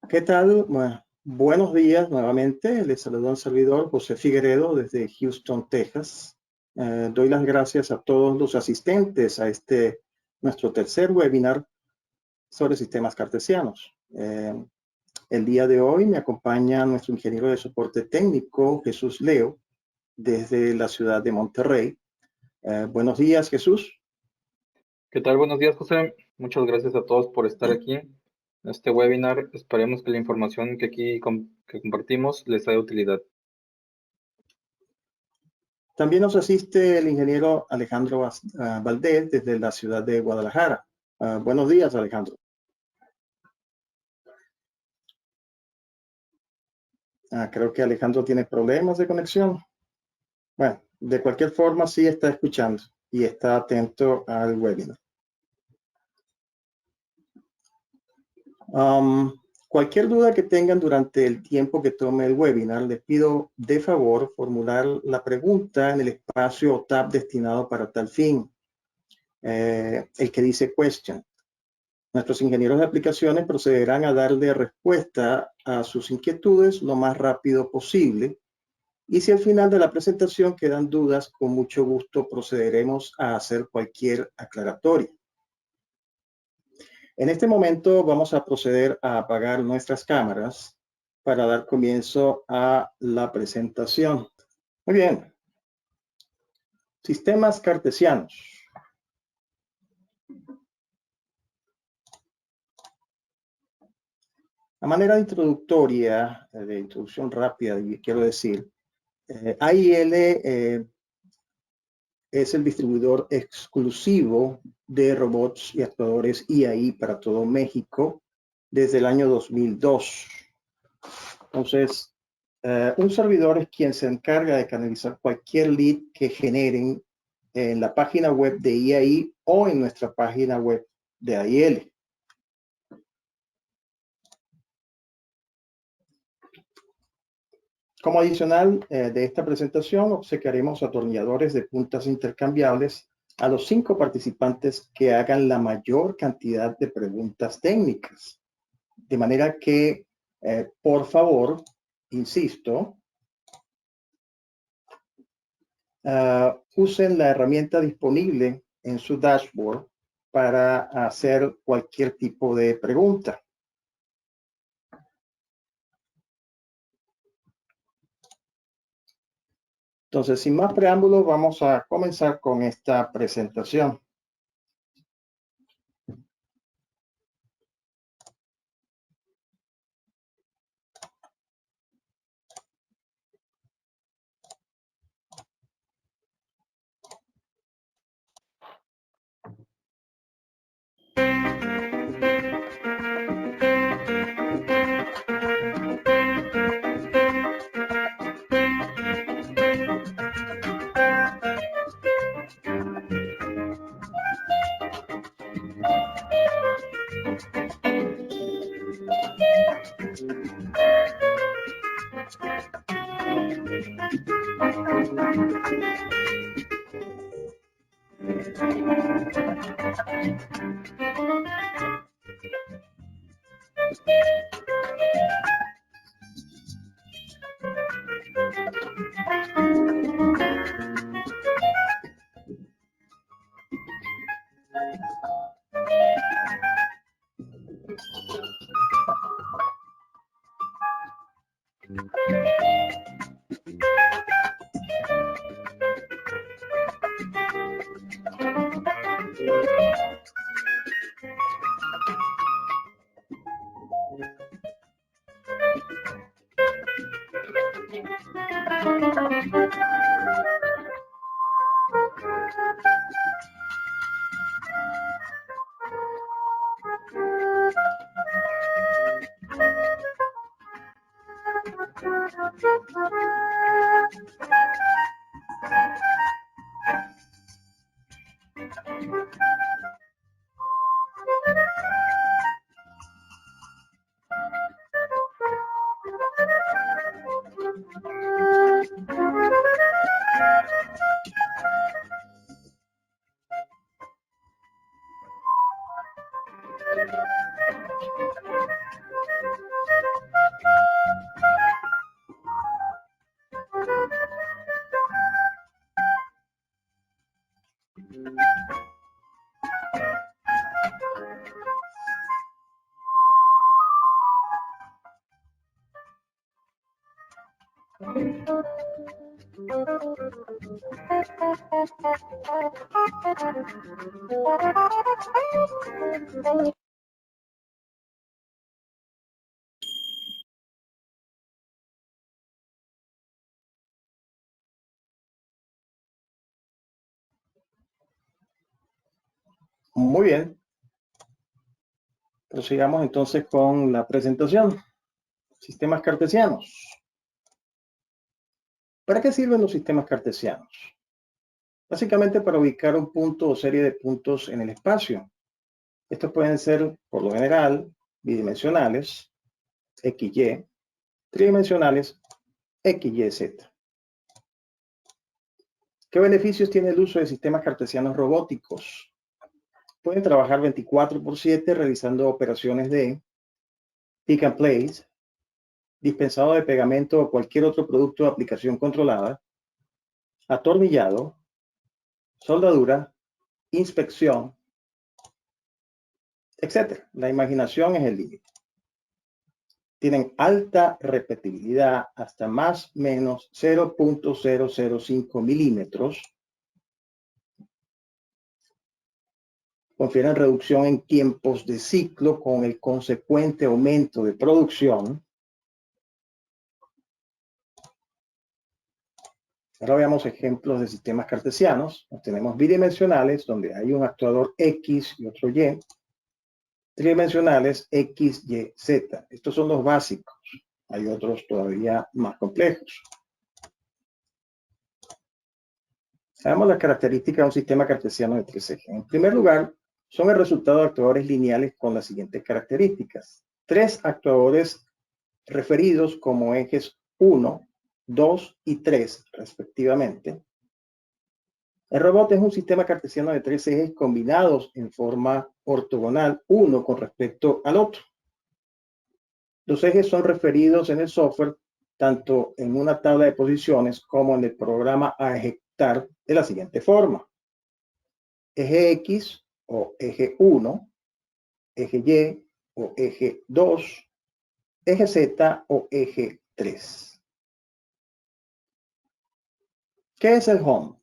¿Qué tal? Bueno, buenos días nuevamente. Les saluda un servidor, José Figueredo, desde Houston, Texas. Doy las gracias a todos los asistentes a nuestro tercer webinar sobre sistemas cartesianos. El día de hoy me acompaña nuestro ingeniero de soporte técnico, Jesús Leo, desde la ciudad de Monterrey. Buenos días, Jesús. ¿Qué tal? Buenos días, José. Muchas gracias a todos por estar aquí en este webinar. Esperemos que la información que aquí compartimos les sea de utilidad. También nos asiste el ingeniero Alejandro Valdés desde la ciudad de Guadalajara. Buenos días, Alejandro. Creo que Alejandro tiene problemas de conexión. Bueno, de cualquier forma sí está escuchando y está atento al webinar. Cualquier duda que tengan durante el tiempo que tome el webinar, les pido de favor formular la pregunta en el espacio o tab destinado para tal fin, el que dice question. Nuestros ingenieros de aplicaciones procederán a darle respuesta a sus inquietudes lo más rápido posible. Y si al final de la presentación quedan dudas, con mucho gusto procederemos a hacer cualquier aclaratoria. En este momento vamos a proceder a apagar nuestras cámaras para dar comienzo a la presentación. Muy bien. Sistemas cartesianos. A manera introductoria, de introducción rápida, quiero decir, AIL es el distribuidor exclusivo de robots y actuadores IAI para todo México desde el año 2002. Entonces, un servidor es quien se encarga de canalizar cualquier lead que generen en la página web de IAI o en nuestra página web de AIL. Como adicional de esta presentación, obsequiaremos atornilladores de puntas intercambiables a los 5 participantes que hagan la mayor cantidad de preguntas técnicas. De manera que, por favor, insisto, usen la herramienta disponible en su dashboard para hacer cualquier tipo de pregunta. Entonces, sin más preámbulos, vamos a comenzar con esta presentación. Muy bien. Prosigamos entonces con la presentación. Sistemas cartesianos. ¿Para qué sirven los sistemas cartesianos? Básicamente para ubicar un punto o serie de puntos en el espacio. Estos pueden ser, por lo general, bidimensionales, XY, tridimensionales, XYZ. ¿Qué beneficios tiene el uso de sistemas cartesianos robóticos? Pueden trabajar 24/7 realizando operaciones de pick and place, dispensado de pegamento o cualquier otro producto de aplicación controlada, atornillado, soldadura, inspección, etc. La imaginación es el límite. Tienen alta repetibilidad hasta más o menos 0.005 milímetros. Confieren reducción en tiempos de ciclo con el consecuente aumento de producción. Ahora veamos ejemplos de sistemas cartesianos. Tenemos bidimensionales, donde hay un actuador X y otro Y. Tridimensionales, X, Y, Z. Estos son los básicos. Hay otros todavía más complejos. Veamos las características de un sistema cartesiano de tres ejes. En primer lugar, son el resultado de actuadores lineales con las siguientes características. Tres actuadores referidos como ejes 1, 2 y 3, respectivamente. El robot es un sistema cartesiano de tres ejes combinados en forma ortogonal, uno con respecto al otro. Los ejes son referidos en el software tanto en una tabla de posiciones como en el programa a ejecutar de la siguiente forma. Eje X o eje 1, eje Y o eje 2, eje Z o eje 3. ¿Qué es el home?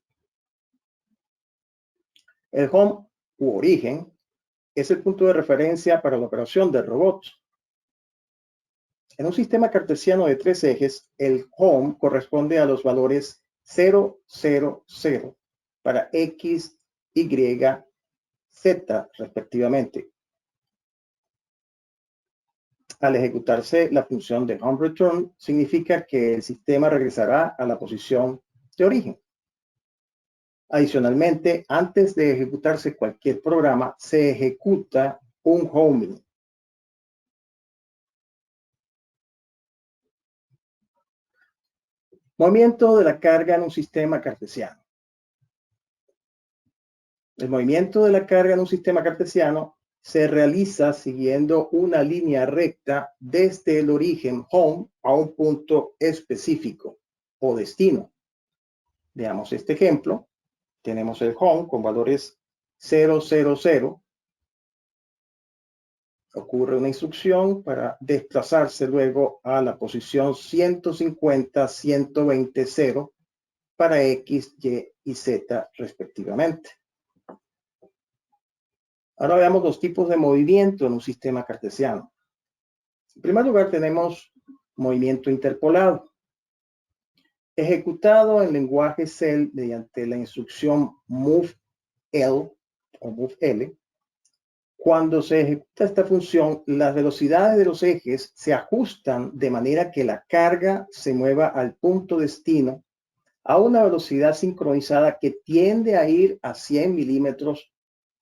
El home u origen es el punto de referencia para la operación del robot. En un sistema cartesiano de tres ejes, el home corresponde a los valores 0, 0, 0 para X, Y, Z respectivamente. Al ejecutarse la función de home return, significa que el sistema regresará a la posición de origen. Adicionalmente, antes de ejecutarse cualquier programa, se ejecuta un homing. Movimiento de la carga en un sistema cartesiano. El movimiento de la carga en un sistema cartesiano se realiza siguiendo una línea recta desde el origen home a un punto específico o destino. Veamos este ejemplo. Tenemos el home con valores 0, 0, 0. Ocurre una instrucción para desplazarse luego a la posición 150, 120, 0 para X, Y y Z respectivamente. Ahora veamos los tipos de movimiento en un sistema cartesiano. En primer lugar tenemos movimiento interpolado, ejecutado en lenguaje CEL mediante la instrucción MOVEL o MOVEL. Cuando se ejecuta esta función, las velocidades de los ejes se ajustan de manera que la carga se mueva al punto destino a una velocidad sincronizada que tiende a ir a 100 milímetros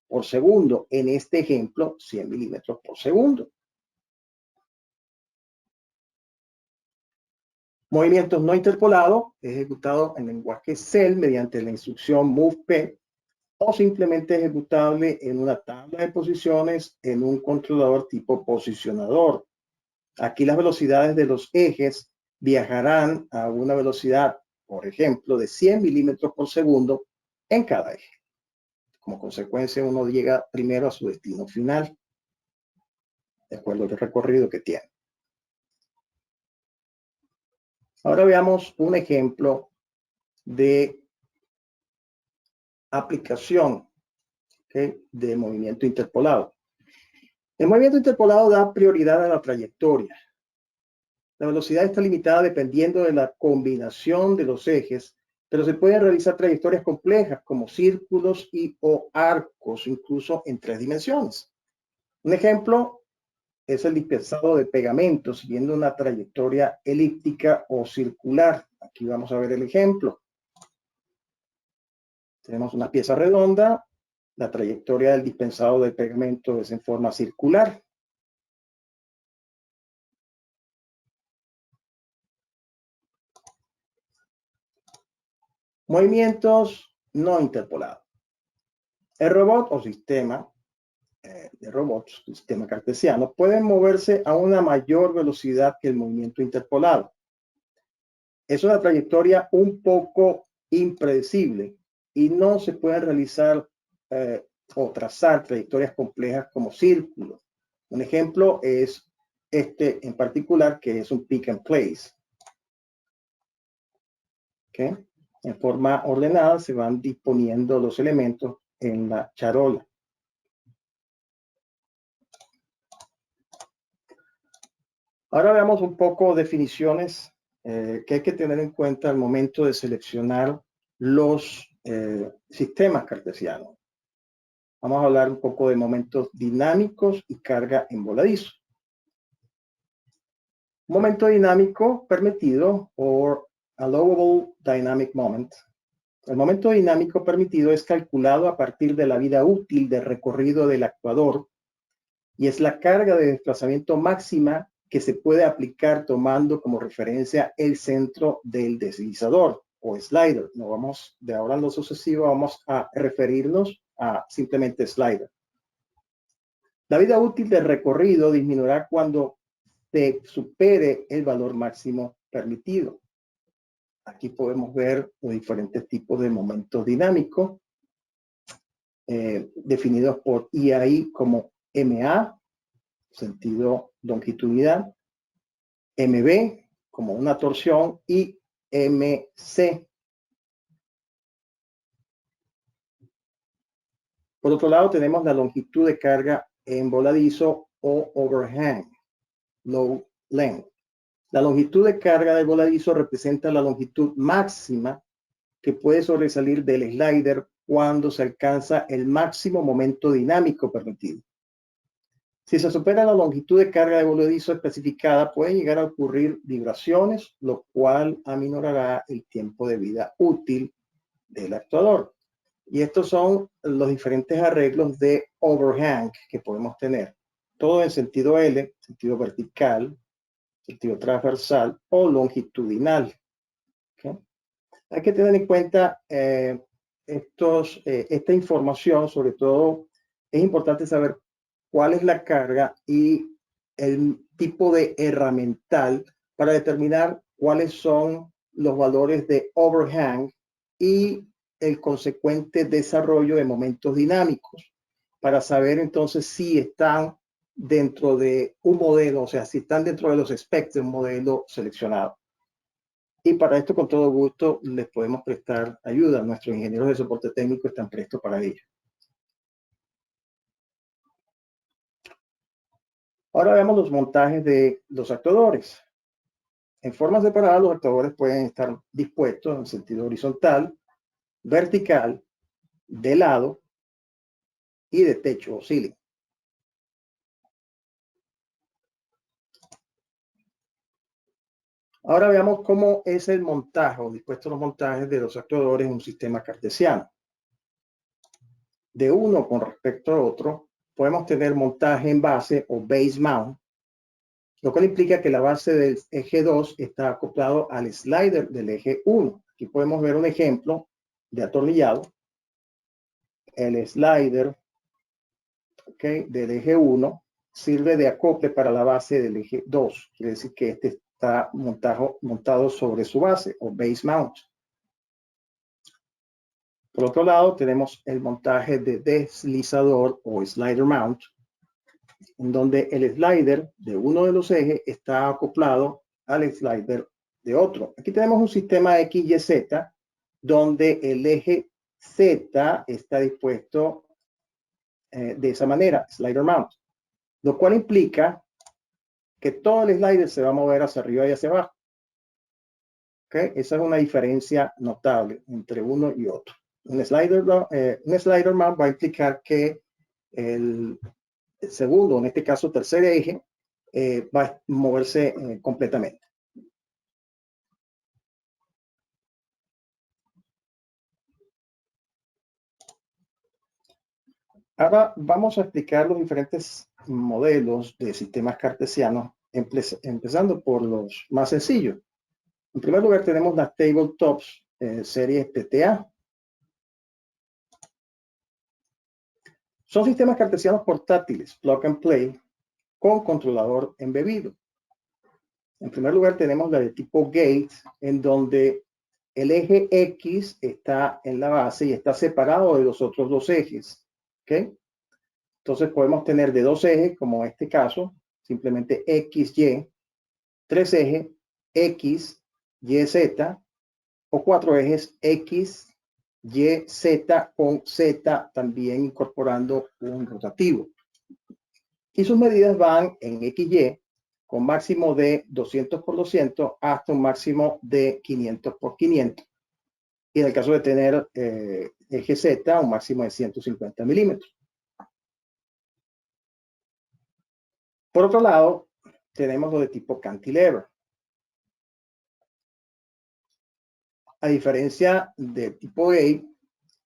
por segundo. En este ejemplo, 100 milímetros por segundo. Movimientos no interpolados, ejecutado en lenguaje CEL mediante la instrucción MOVEP o simplemente ejecutable en una tabla de posiciones en un controlador tipo posicionador. Aquí las velocidades de los ejes viajarán a una velocidad, por ejemplo, de 100 milímetros por segundo en cada eje. Como consecuencia, uno llega primero a su destino final, de acuerdo al recorrido que tiene. Ahora veamos un ejemplo de aplicación, ¿okay?, de movimiento interpolado. El movimiento interpolado da prioridad a la trayectoria. La velocidad está limitada dependiendo de la combinación de los ejes, pero se pueden realizar trayectorias complejas como círculos o arcos, incluso en 3 dimensiones. Un ejemplo es el dispensado de pegamento siguiendo una trayectoria elíptica o circular. Aquí vamos a ver el ejemplo. Tenemos una pieza redonda, la trayectoria del dispensado de pegamento es en forma circular. Movimientos no interpolados. El robot o sistema de robots, el sistema cartesiano, pueden moverse a una mayor velocidad que el movimiento interpolado. Es una trayectoria un poco impredecible y no se pueden realizar o trazar trayectorias complejas como círculos. Un ejemplo es este en particular, que es un pick and place. ¿Okay? En forma ordenada se van disponiendo los elementos en la charola. Ahora veamos un poco definiciones que hay que tener en cuenta al momento de seleccionar los sistemas cartesianos. Vamos a hablar un poco de momentos dinámicos y carga en voladizo. Momento dinámico permitido o allowable dynamic moment. El momento dinámico permitido es calculado a partir de la vida útil de recorrido del actuador y es la carga de desplazamiento máxima que se puede aplicar tomando como referencia el centro del deslizador o slider. No vamos, de ahora en lo sucesivo, vamos a referirnos a simplemente slider. La vida útil del recorrido disminuirá cuando se supere el valor máximo permitido. Aquí podemos ver los diferentes tipos de momentos dinámicos definidos por IAI como MA, sentido longitudinal, MB como una torsión y MC. Por otro lado, tenemos la longitud de carga en voladizo o overhang, low length. La longitud de carga del voladizo representa la longitud máxima que puede sobresalir del slider cuando se alcanza el máximo momento dinámico permitido. Si se supera la longitud de carga de voladizo especificada, pueden llegar a ocurrir vibraciones, lo cual aminorará el tiempo de vida útil del actuador. Y estos son los diferentes arreglos de overhang que podemos tener. Todo en sentido L, sentido vertical, sentido transversal o longitudinal. ¿Okay? Hay que tener en cuenta esta información, sobre todo es importante saber cuál es la carga y el tipo de herramental para determinar cuáles son los valores de overhang y el consecuente desarrollo de momentos dinámicos, para saber entonces si están dentro de un modelo, o sea, si están dentro de los specs de un modelo seleccionado. Y para esto, con todo gusto, les podemos prestar ayuda. Nuestros ingenieros de soporte técnico están prestos para ello. Ahora veamos los montajes de los actuadores. En forma separada, los actuadores pueden estar dispuestos en sentido horizontal, vertical, de lado y de techo o ceiling. Ahora veamos cómo es el montaje o dispuestos los montajes de los actuadores en un sistema cartesiano. De uno con respecto a otro, podemos tener montaje en base o base mount, lo cual implica que la base del eje 2 está acoplado al slider del eje 1. Aquí podemos ver un ejemplo de atornillado. El slider, okay, del eje 1 sirve de acople para la base del eje 2. Quiere decir que este está montado sobre su base o base mount. Por otro lado, tenemos el montaje de deslizador o slider mount, en donde el slider de uno de los ejes está acoplado al slider de otro. Aquí tenemos un sistema X, Y, Z, donde el eje Z está dispuesto de esa manera, slider mount, lo cual implica que todo el slider se va a mover hacia arriba y hacia abajo. ¿Okay? Esa es una diferencia notable entre uno y otro. Un slider mount va a implicar que el segundo, en este caso tercer eje, va a moverse completamente. Ahora vamos a explicar los diferentes modelos de sistemas cartesianos, empezando por los más sencillos. En primer lugar tenemos las tabletops series TTA. Son sistemas cartesianos portátiles, plug and play, con controlador embebido. En primer lugar tenemos la de tipo gate, en donde el eje X está en la base y está separado de los otros dos ejes. ¿Okay? Entonces podemos tener de dos ejes, como en este caso, simplemente XY, tres ejes X, Y, Z, o cuatro ejes X, Y, Z con Z también incorporando un rotativo. Y sus medidas van en XY con máximo de 200 por 200 hasta un máximo de 500 por 500. Y en el caso de tener eje Z, un máximo de 150 milímetros. Por otro lado, tenemos lo de tipo cantilever. A diferencia de tipo A,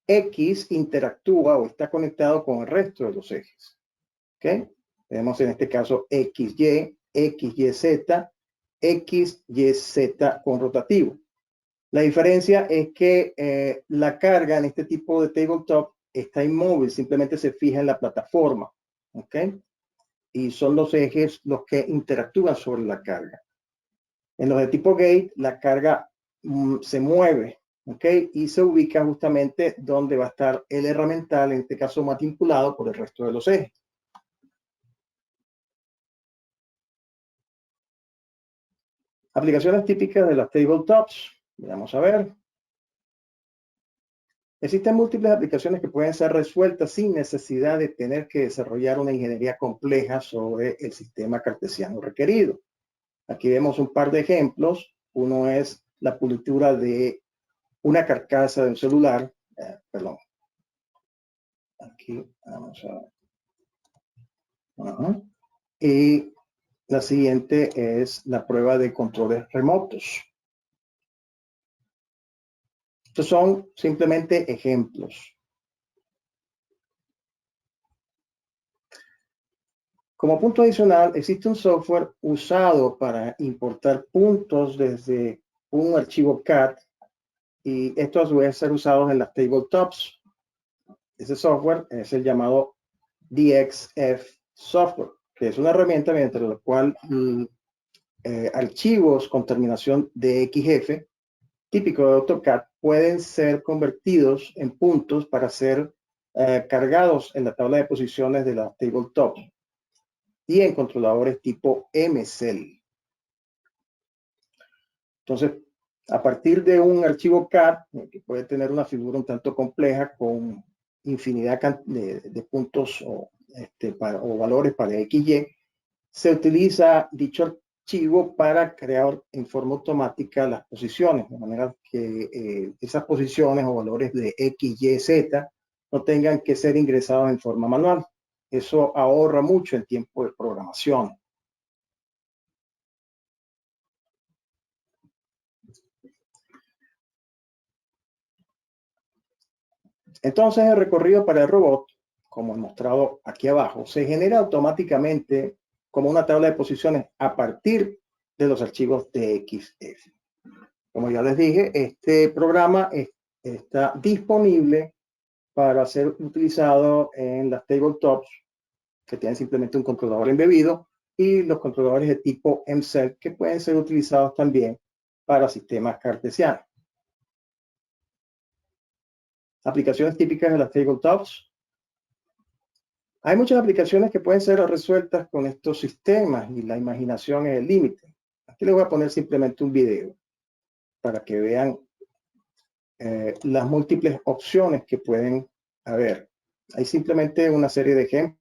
X interactúa o está conectado con el resto de los ejes. ¿Okay? Tenemos en este caso XY, XYZ, XYZ con rotativo. La diferencia es que la carga en este tipo de tabletop está inmóvil, simplemente se fija en la plataforma. ¿Okay? Y son los ejes los que interactúan sobre la carga. En los de tipo gate, la carga se mueve, ¿ok? Y se ubica justamente donde va a estar el herramental, en este caso matriculado por el resto de los ejes. Aplicaciones típicas de las tabletops. Vamos a ver. Existen múltiples aplicaciones que pueden ser resueltas sin necesidad de tener que desarrollar una ingeniería compleja sobre el sistema cartesiano requerido. Aquí vemos un par de ejemplos. Uno es la pulitura de una carcasa de un celular. Perdón. Aquí vamos a ver. Y la siguiente es la prueba de controles remotos. Estos son simplemente ejemplos. Como punto adicional, existe un software usado para importar puntos desde un archivo CAD y estos a su vez ser usados en las tabletops. Ese software es el llamado DXF Software, que es una herramienta mediante la cual archivos con terminación de XF, típico de AutoCAD, pueden ser convertidos en puntos para ser cargados en la tabla de posiciones de la tabletop y en controladores tipo MCell. Entonces, a partir de un archivo CAD, que puede tener una figura un tanto compleja con infinidad de puntos o valores para XY, se utiliza dicho archivo para crear en forma automática las posiciones, de manera que esas posiciones o valores de X, Y, Z no tengan que ser ingresados en forma manual. Eso ahorra mucho el tiempo de programación. Entonces, el recorrido para el robot, como mostrado aquí abajo, se genera automáticamente como una tabla de posiciones a partir de los archivos DXF. Como ya les dije, este programa está disponible para ser utilizado en las tabletops que tienen simplemente un controlador embebido y los controladores de tipo MCell que pueden ser utilizados también para sistemas cartesianos. Aplicaciones típicas de las tabletops. Hay muchas aplicaciones que pueden ser resueltas con estos sistemas y la imaginación es el límite. Aquí les voy a poner simplemente un video. para que vean las múltiples opciones que pueden haber. Hay simplemente una serie de ejemplos.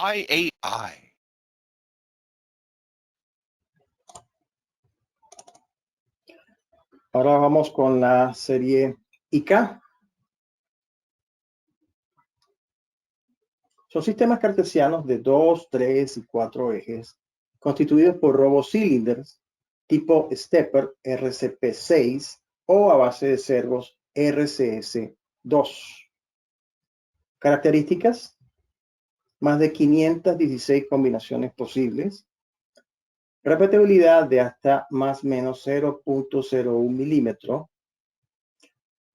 IAI. Ahora vamos con la serie IK. Son sistemas cartesianos de 2, 3 y 4 ejes, constituidos por robocylinders tipo Stepper RCP6 o a base de servos RCS2. Características: más de 516 combinaciones posibles, repetibilidad de hasta más o menos 0.01 milímetros,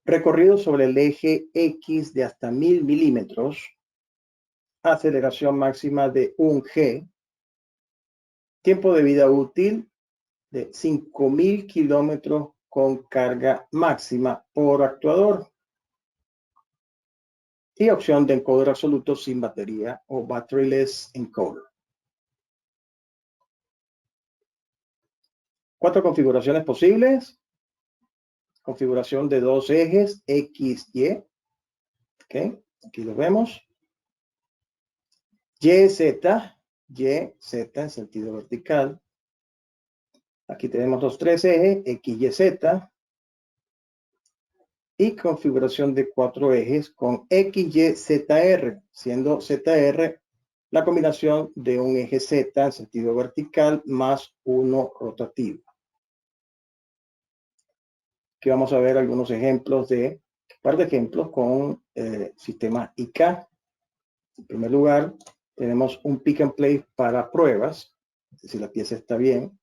recorrido sobre el eje X de hasta 1000 milímetros, aceleración máxima de 1 G, tiempo de vida útil de 5000 kilómetros con carga máxima por actuador, y opción de encoder absoluto sin batería o batteryless encoder. 4 configuraciones posibles. Configuración de 2 ejes X, Y. Ok, aquí lo vemos. Y, Z en sentido vertical. Aquí tenemos los 3 ejes X, Y, Z. Y configuración de 4 ejes con X, Y, ZR, siendo ZR la combinación de un eje Z en sentido vertical más uno rotativo. Aquí vamos a ver algunos ejemplos un par de ejemplos con sistemas IK. En primer lugar, tenemos un pick and place para pruebas, si la pieza está bien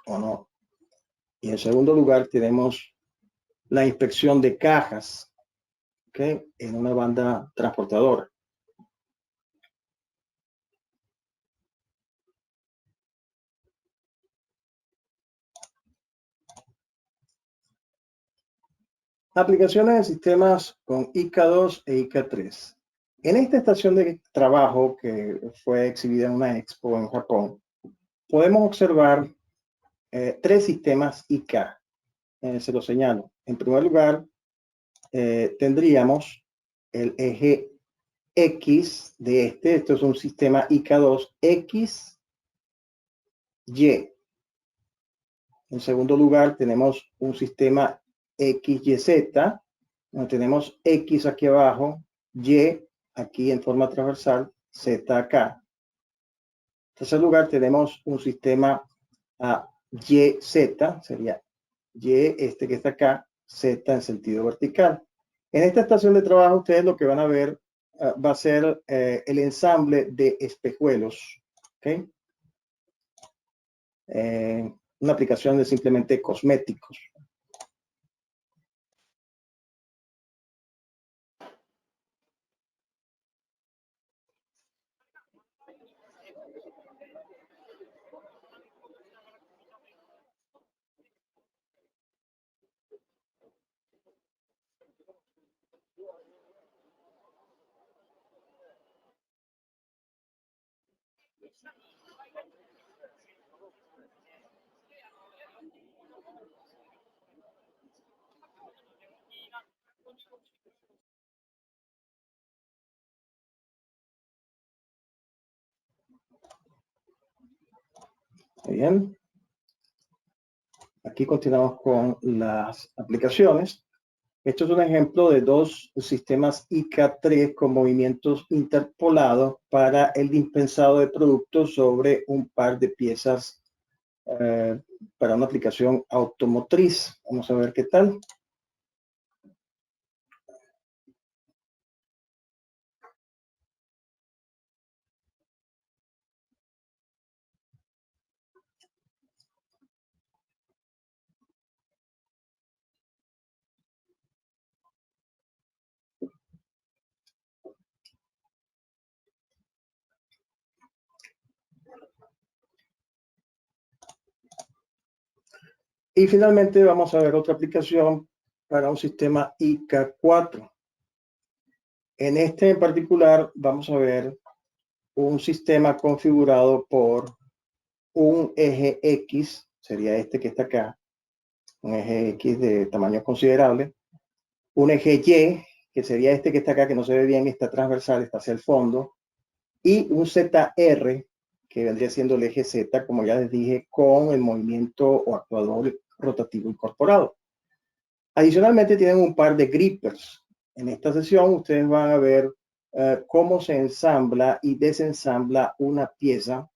o no. Y en segundo lugar, tenemos la inspección de cajas, ¿okay?, en una banda transportadora. Aplicaciones de sistemas con IK2 e IK3. En esta estación de trabajo que fue exhibida en una expo en Japón, podemos observar 3 sistemas IK. Se lo señalo. En primer lugar, tendríamos el eje X de esto es un sistema IK2 X, Y. En segundo lugar, tenemos un sistema XYZ, donde tenemos X aquí abajo, Y aquí en forma transversal, Z acá. En tercer lugar, tenemos un sistema YZ, sería Y este que está acá, Z en sentido vertical. En esta estación de trabajo, ustedes lo que van a ver va a ser el ensamble de espejuelos. ¿Okay? Una aplicación de simplemente cosméticos. Muy bien. Aquí continuamos con las aplicaciones. Esto es un ejemplo de dos sistemas IK3 con movimientos interpolados para el dispensado de productos sobre un par de piezas para una aplicación automotriz. Vamos a ver qué tal. Y finalmente vamos a ver otra aplicación para un sistema IK4. En este en particular vamos a ver un sistema configurado por un eje X, sería este que está acá, un eje X de tamaño considerable, un eje Y, que sería este que está acá, que no se ve bien, está transversal, está hacia el fondo, y un ZR, que vendría siendo el eje Z, como ya les dije, con el movimiento o actuador rotativo incorporado. Adicionalmente tienen un par de grippers. En esta sesión ustedes van a ver cómo se ensambla y desensambla una pieza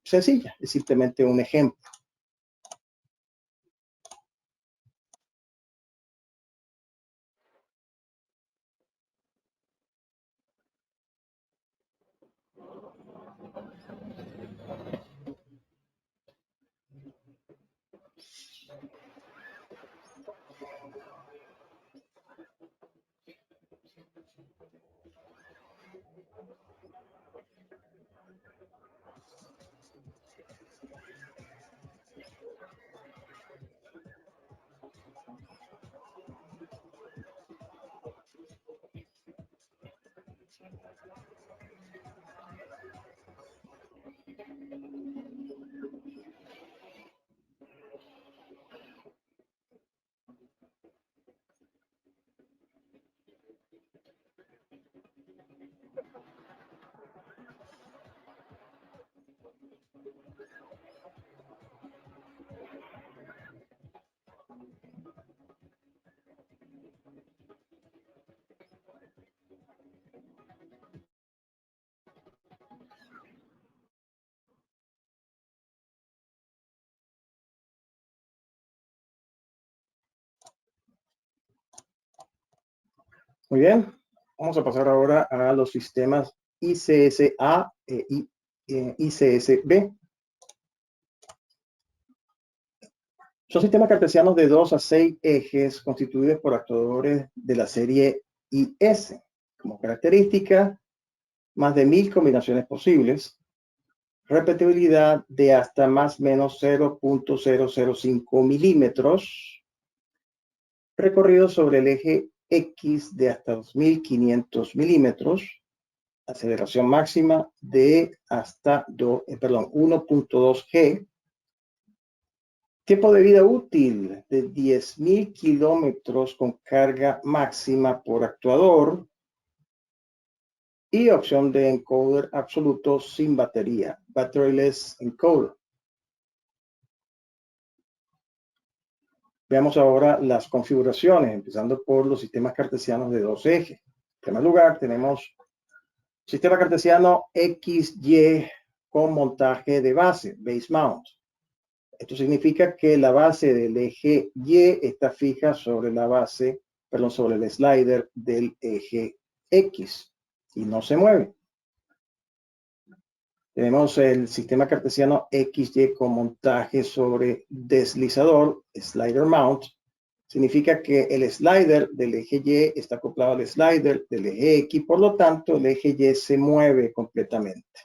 sencilla, es simplemente un ejemplo. Muy bien, vamos a pasar ahora a los sistemas ICS-A y ICS-B. Son sistemas cartesianos de 2 a 6 ejes constituidos por actuadores de la serie IS. Como característica, más de 1000 combinaciones posibles, repetibilidad de hasta más o menos 0.005 milímetros, recorrido sobre el eje X de hasta 2500 milímetros, aceleración máxima de hasta 1.2 G, tiempo de vida útil de 10.000 kilómetros con carga máxima por actuador y opción de encoder absoluto sin batería, batteryless encoder. Veamos ahora las configuraciones, empezando por los sistemas cartesianos de 2 ejes. En primer lugar, tenemos sistema cartesiano XY con montaje de base, base mount. Esto significa que la base del eje Y está fija sobre la base, sobre el slider del eje X y no se mueve. Tenemos el sistema cartesiano XY con montaje sobre deslizador, slider mount. Significa que el slider del eje Y está acoplado al slider del eje X, por lo tanto el eje Y se mueve completamente.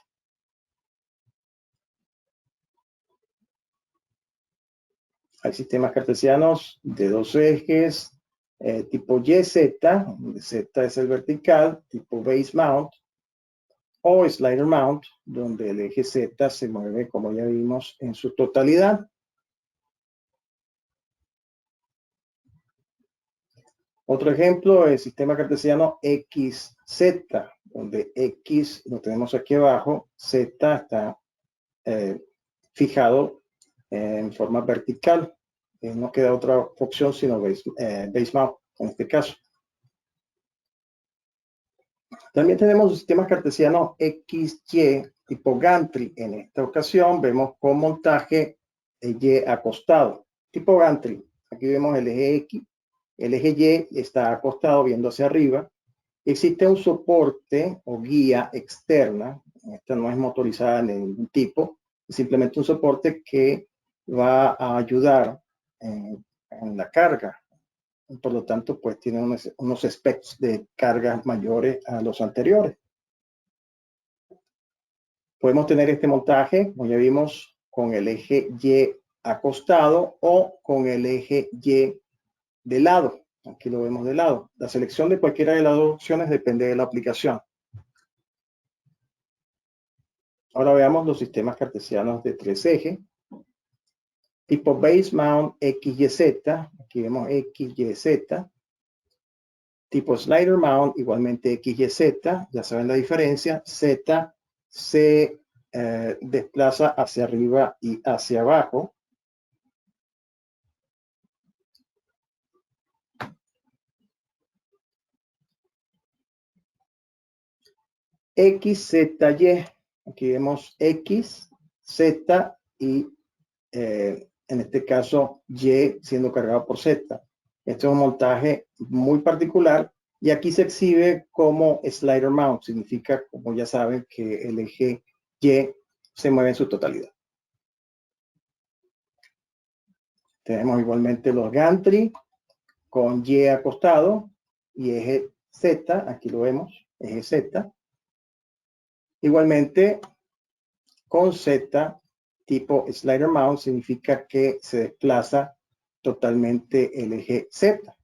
Hay sistemas cartesianos de 2 ejes, tipo YZ, donde Z es el vertical, tipo base mount, o slider mount, donde el eje Z se mueve, como ya vimos, en su totalidad. Otro ejemplo, el sistema cartesiano XZ, donde X lo tenemos aquí abajo, Z está fijado en forma vertical. No queda otra opción sino base mount. en este caso. También tenemos los sistemas cartesianos XY tipo gantry. En esta ocasión vemos con montaje Y acostado, tipo gantry. Aquí vemos el eje X, el eje Y está acostado viendo hacia arriba. Existe un soporte o guía externa. Esta no es motorizada de ningún tipo, es simplemente un soporte que va a ayudar en la carga. Por lo tanto, pues tiene unos specs de cargas mayores a los anteriores. Podemos tener este montaje, como ya vimos, con el eje Y acostado o con el eje Y de lado. Aquí lo vemos de lado. La selección de cualquiera de las dos opciones depende de la aplicación. Ahora veamos los sistemas cartesianos de 3 ejes. Tipo Base Mount XYZ. Aquí vemos XYZ. Tipo Slider Mount, igualmente XYZ. Ya saben la diferencia. Z se desplaza hacia arriba y hacia abajo. XZY. Aquí vemos X, Z y en este caso Y siendo cargado por Z. Este es un montaje muy particular y aquí se exhibe como slider mount. Significa, como ya saben, que el eje Y se mueve en su totalidad. Tenemos igualmente los gantry con Y acostado y eje Z. Aquí lo vemos, eje Z. Igualmente con Z tipo slider mount significa que se desplaza totalmente el eje Z.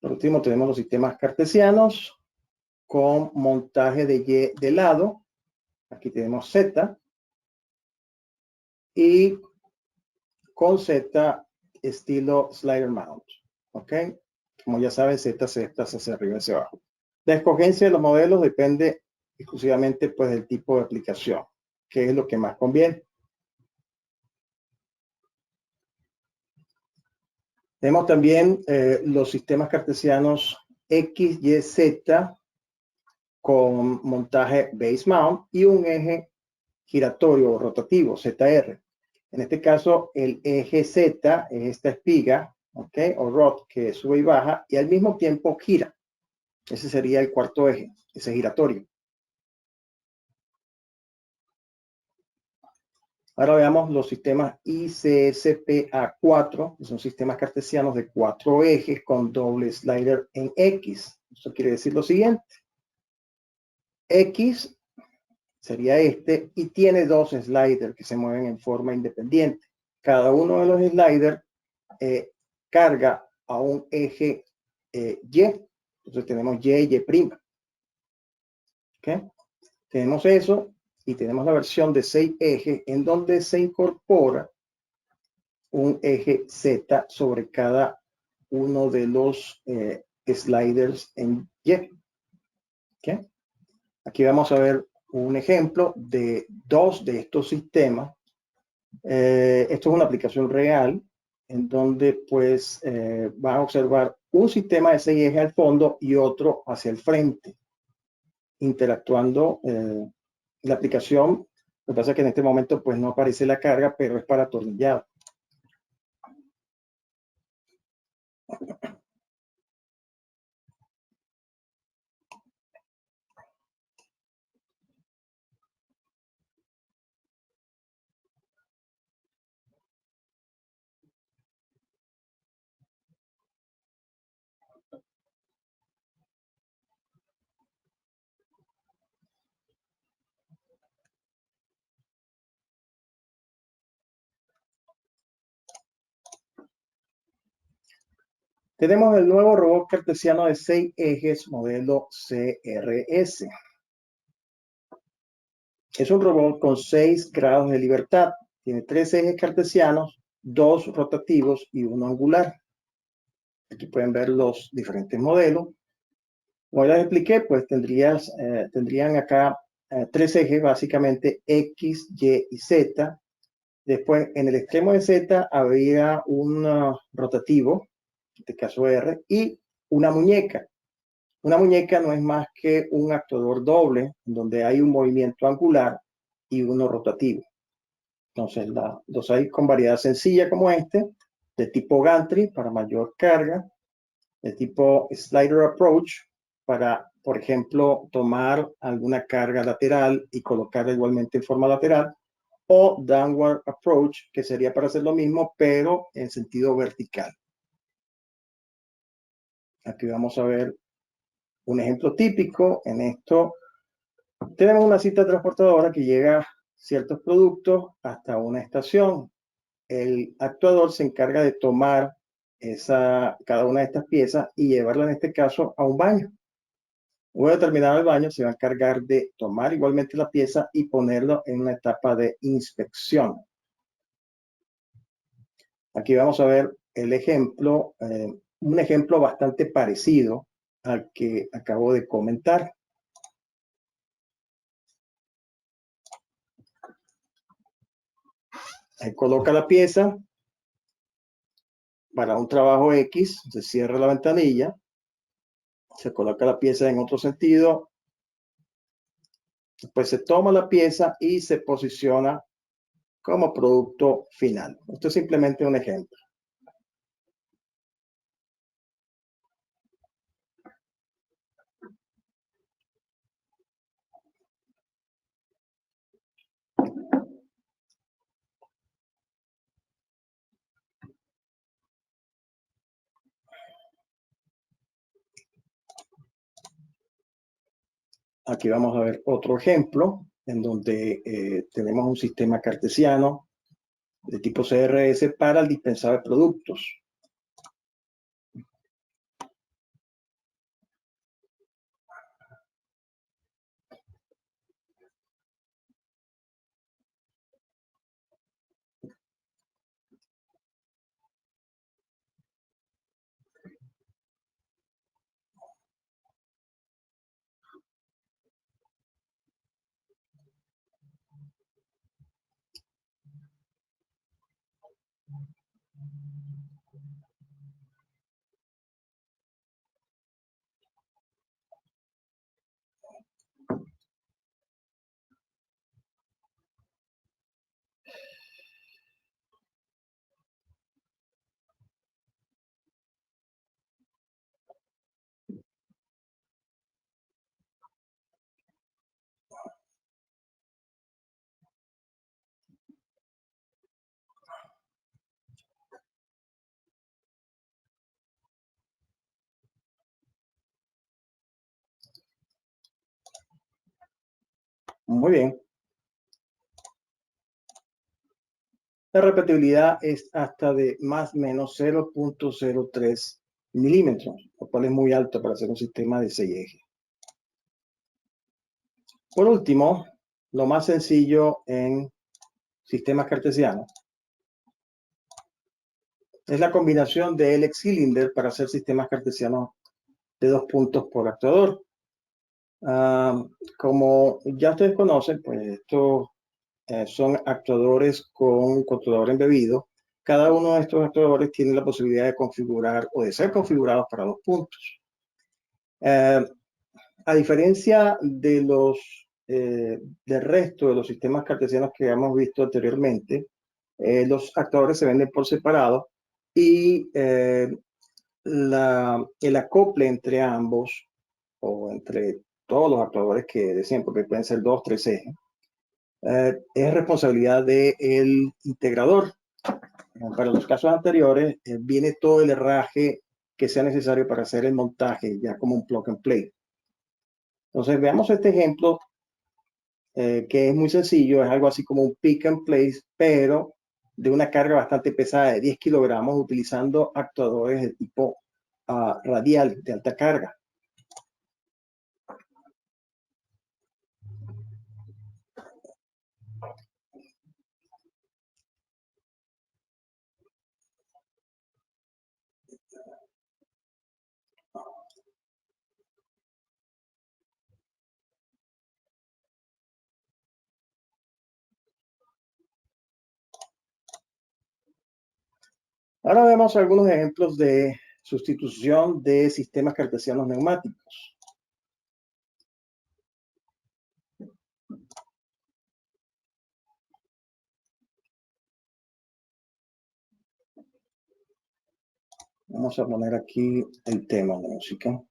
Por último, tenemos los sistemas cartesianos con montaje de Y de lado. Aquí tenemos Z. Y con Z estilo slider mount. ¿Ok? Como ya saben, Z se desplaza hacia arriba y hacia abajo. La escogencia de los modelos depende exclusivamente pues, del tipo de aplicación, que es lo que más conviene. Tenemos también los sistemas cartesianos X, Y, Z con montaje base mount y un eje giratorio o rotativo, ZR. En este caso, el eje Z es esta espiga, ¿ok? O rod que sube y baja y al mismo tiempo gira. Ese sería el cuarto eje, ese giratorio. Ahora veamos los sistemas ICSPA4, que son sistemas cartesianos de 4 ejes con doble slider en X. Eso quiere decir lo siguiente. X sería este y tiene 2 sliders que se mueven en forma independiente. Cada uno de los sliders carga a un eje Y. Entonces tenemos Y, Y'. ¿Okay? Tenemos eso y tenemos la versión de 6 ejes en donde se incorpora un eje Z sobre cada uno de los sliders en Y. ¿Okay? Aquí vamos a ver un ejemplo de 2 de estos sistemas. Esto es una aplicación real en donde pues van a observar un sistema de 6 ejes al fondo y otro hacia el frente, interactuando la aplicación. Lo que pasa es que en este momento pues no aparece la carga, pero es para atornillado. Tenemos el nuevo robot cartesiano de 6 ejes modelo CRS. Es un robot con 6 grados de libertad. Tiene 3 ejes cartesianos, 2 rotativos y 1 angular. Aquí pueden ver los diferentes modelos. Como ya les expliqué, pues tendrían acá 3 ejes, básicamente X, Y y Z. Después, en el extremo de Z había un rotativo, en este caso R, y una muñeca. Una muñeca no es más que un actuador doble, donde hay un movimiento angular y uno rotativo. Entonces, los hay con variedad sencilla como este, de tipo gantry para mayor carga, de tipo slider approach para, por ejemplo, tomar alguna carga lateral y colocarla igualmente en forma lateral, o downward approach, que sería para hacer lo mismo, pero en sentido vertical. Aquí vamos a ver un ejemplo típico. En esto tenemos una cinta transportadora que llega ciertos productos hasta una estación. El actuador se encarga de tomar cada una de estas piezas y llevarla, en este caso, a un baño. Luego de terminar el baño, se va a encargar de tomar igualmente la pieza y ponerlo en una etapa de inspección. Aquí vamos a ver el ejemplo, un ejemplo bastante parecido al que acabo de comentar. Ahí coloca la pieza para un trabajo X, se cierra la ventanilla, se coloca la pieza en otro sentido, después se toma la pieza y se posiciona como producto final. Esto es simplemente un ejemplo. Aquí vamos a ver otro ejemplo en donde tenemos un sistema cartesiano de tipo CRS para el dispensado de productos. Muy bien. La repetibilidad es hasta de más o menos 0.03 milímetros, lo cual es muy alto para hacer un sistema de 6 ejes. Por último, lo más sencillo en sistemas cartesianos es la combinación de Helix Cylinder para hacer sistemas cartesianos de 2 puntos por actuador. Como ya ustedes conocen, pues estos son actuadores con controlador embebido. Cada uno de estos actuadores tiene la posibilidad de configurar o de ser configurados para 2 puntos. A diferencia de del resto de los sistemas cartesianos que hemos visto anteriormente, los actuadores se venden por separado y el acople entre ambos o entre todos los actuadores que decían, porque pueden ser 2, 3 ejes, es responsabilidad del integrador. Para los casos anteriores, viene todo el herraje que sea necesario para hacer el montaje, ya como un plug and play. Entonces, veamos este ejemplo, que es muy sencillo, es algo así como un pick and place, pero de una carga bastante pesada de 10 kilogramos, utilizando actuadores de tipo radial, de alta carga. Ahora vemos algunos ejemplos de sustitución de sistemas cartesianos neumáticos. Vamos a poner aquí el tema de música.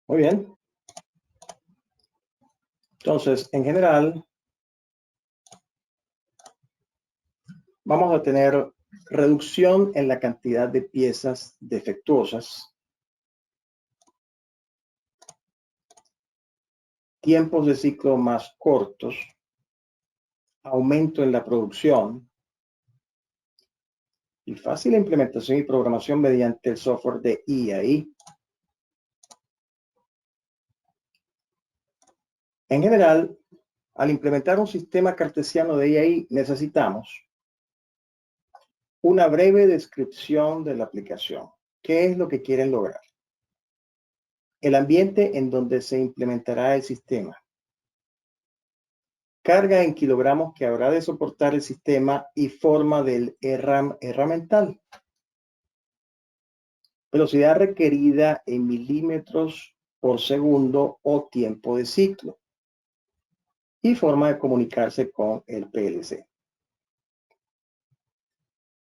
Muy bien. Entonces, en general, vamos a tener reducción en la cantidad de piezas defectuosas, tiempos de ciclo más cortos, aumento en la producción y fácil implementación y programación mediante el software de EAI. En general, al implementar un sistema cartesiano de EAI, necesitamos una breve descripción de la aplicación. ¿Qué es lo que quieren lograr? El ambiente en donde se implementará el sistema. Carga en kilogramos que habrá de soportar el sistema y forma del herramental. Velocidad requerida en milímetros por segundo o tiempo de ciclo. Y forma de comunicarse con el PLC.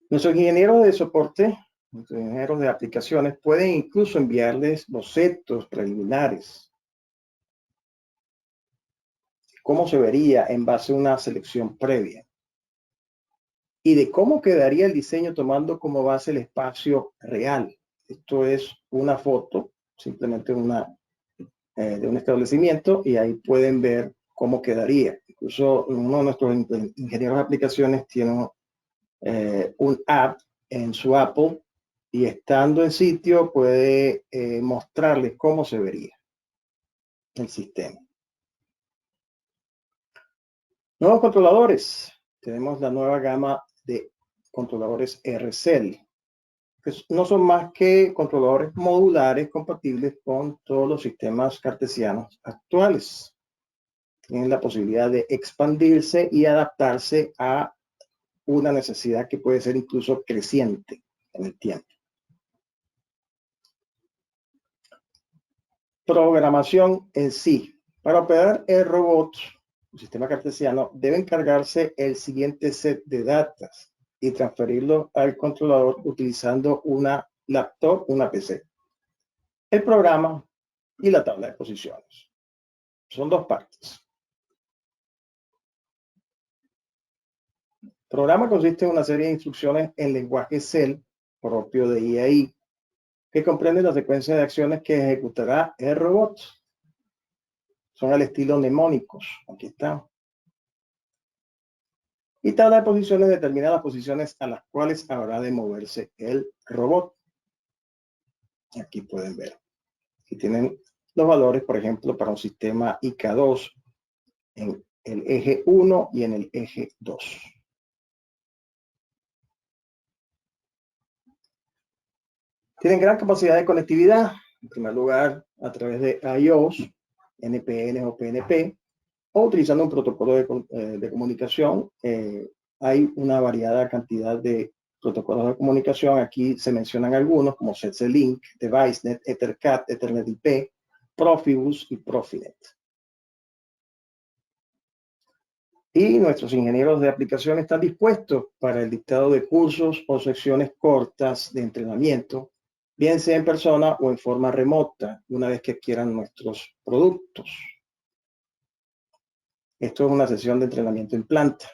Nuestros ingenieros de soporte, nuestros ingenieros de aplicaciones, pueden incluso enviarles bocetos preliminares. Cómo se vería en base a una selección previa. Y de cómo quedaría el diseño tomando como base el espacio real. Esto es una foto, simplemente de un establecimiento, y ahí pueden ver cómo quedaría. Incluso uno de nuestros ingenieros de aplicaciones tiene un app en su Apple y estando en sitio puede mostrarles cómo se vería el sistema. Nuevos controladores. Tenemos la nueva gama de controladores RCell, que no son más que controladores modulares compatibles con todos los sistemas cartesianos actuales. Tienen la posibilidad de expandirse y adaptarse a una necesidad que puede ser incluso creciente en el tiempo. Programación en sí. Para operar el robot, el sistema cartesiano, deben cargarse el siguiente set de datos y transferirlo al controlador utilizando una laptop, una PC. El programa y la tabla de posiciones. Son dos partes. El programa consiste en una serie de instrucciones en lenguaje Cell propio de EAI, que comprende la secuencia de acciones que ejecutará el robot. Son al estilo mnemónicos. Aquí están. Y tabla de posiciones determina las posiciones a las cuales habrá de moverse el robot. Aquí pueden ver. Aquí tienen los valores, por ejemplo, para un sistema IK2 en el eje 1 y en el eje 2. Tienen gran capacidad de conectividad, en primer lugar, a través de iOS, NPN o PNP, o utilizando un protocolo de comunicación. Hay una variada cantidad de protocolos de comunicación. Aquí se mencionan algunos como CC-Link, DeviceNet, EtherCAT, Ethernet IP, Profibus y Profinet. Y nuestros ingenieros de aplicación están dispuestos para el dictado de cursos o secciones cortas de entrenamiento, bien sea en persona o en forma remota, una vez que adquieran nuestros productos. Esto es una sesión de entrenamiento en planta.